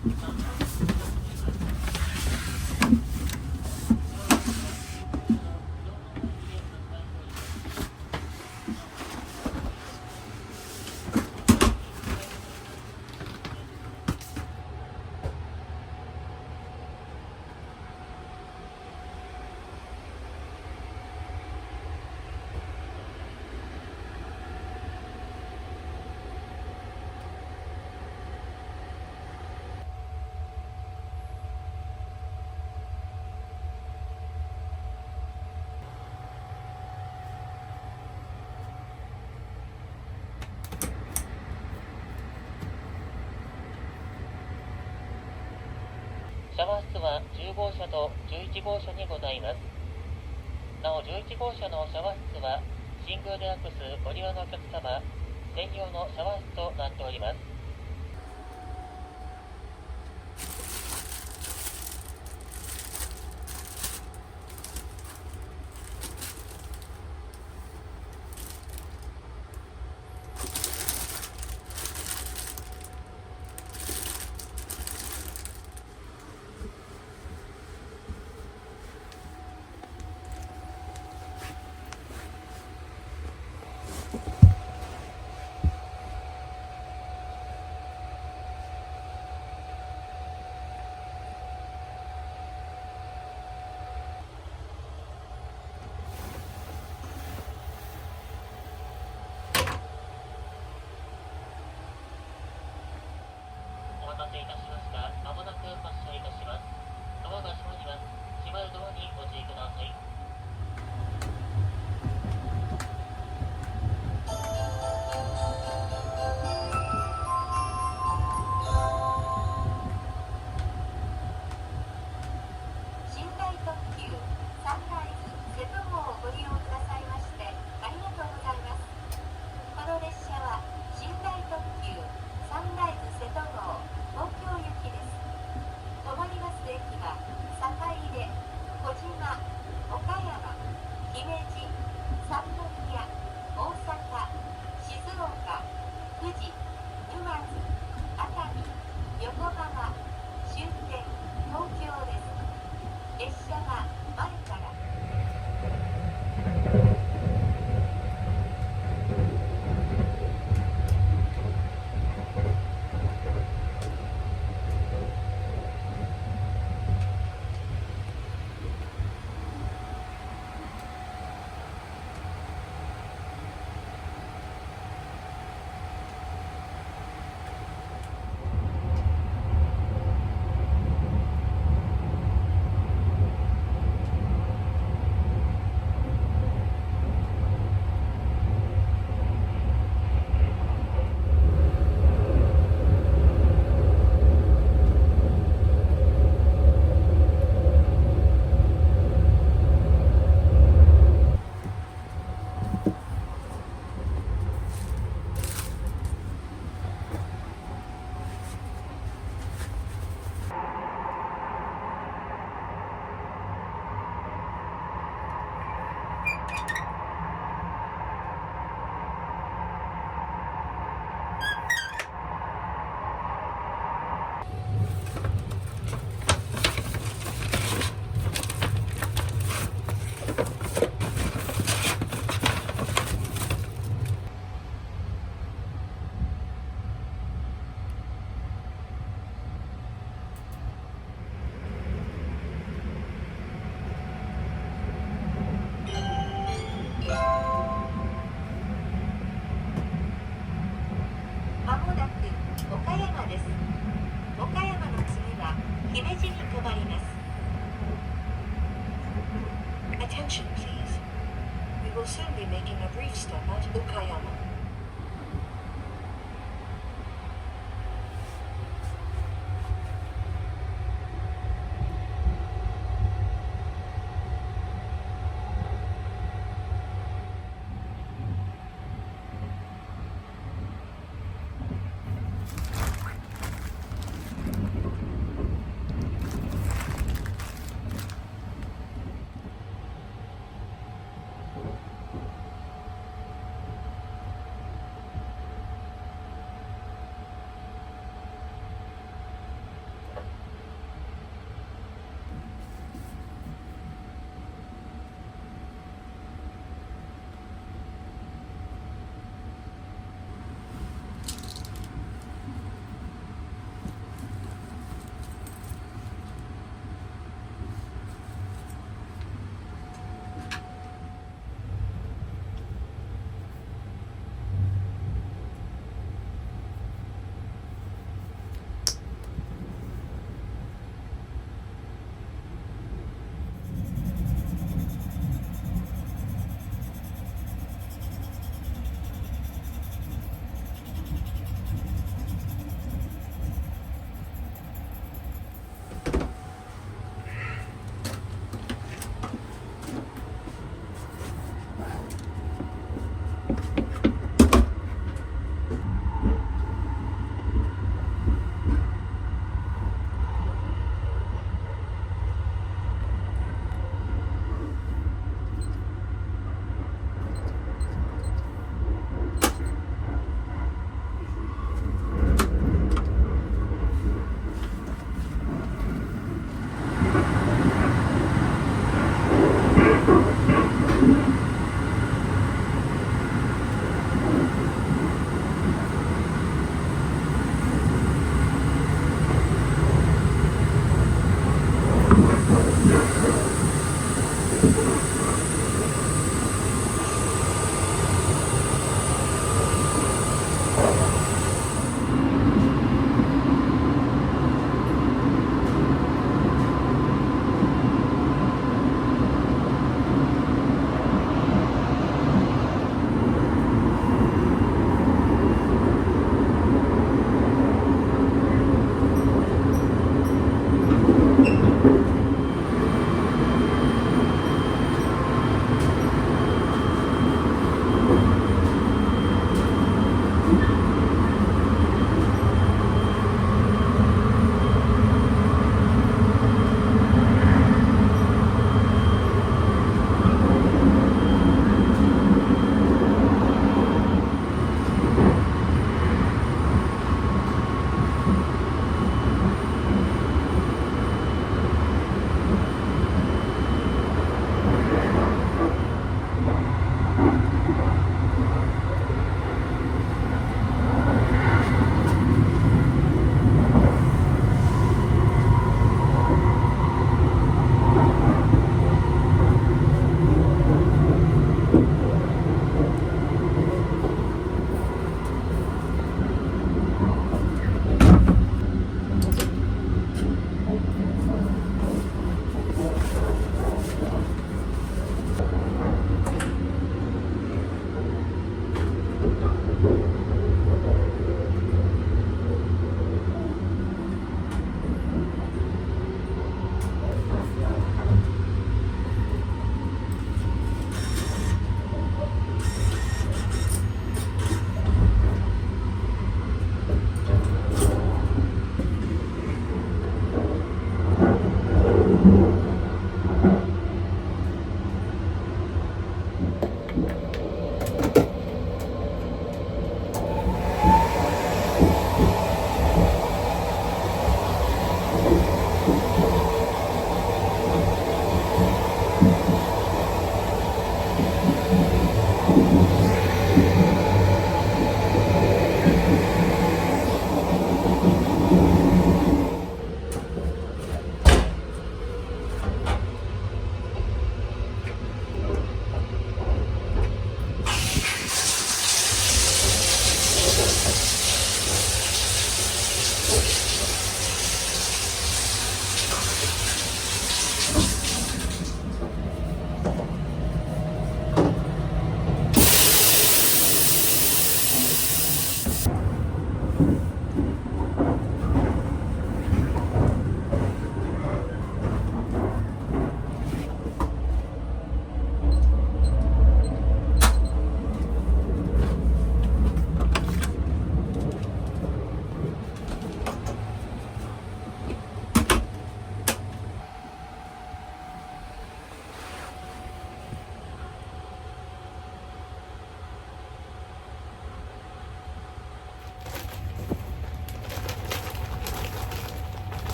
シャワー室は10号車と11号車にございます。なお11号車のシャワー室はシングルデラックスご利用のお客様専用のシャワー室となっております。お待たせいたしました。まもなく発車いたします。ドアが閉まります。閉まるドアにご注意ください。寝台特急サンライズ瀬戸号をご利用くださいましてありがとうございます。この列車は寝台特急サンライズ瀬戸号東京行きです。止まります駅は坂出、小島、岡山、姫路、三宮、大阪、静岡、富士、沼津、熱海、横浜、終点、東京です。列車は前から。まもなく岡山です。岡山の次は姫路に停まります。Attention please. We will soon be making a brief stop at Okayama. 皆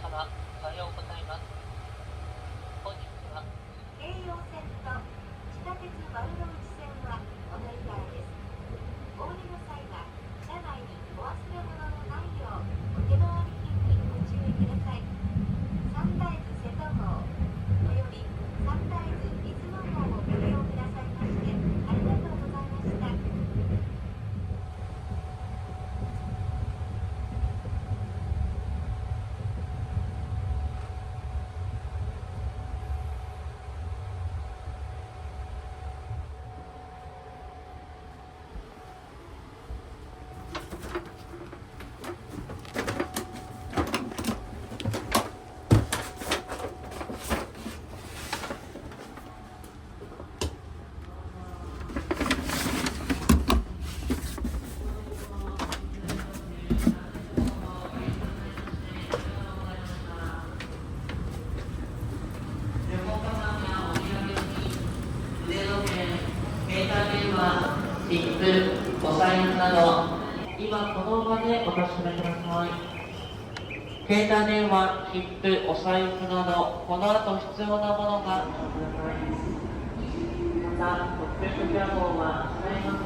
様、おはようございます。本日は京葉線と地下鉄丸ノ内線はお乗り換えです。お降りの際は車内にお忘れ物のないようお手回り品にご注意ください。サンライズ瀬戸号およびサンライズ出雲号をご利用くださいましてありがとうございました。切符、お財布など、今この場でお確かめください。携帯電話、切符、お財布など、この後必要なものがお持ちください。また、特別情報は使います。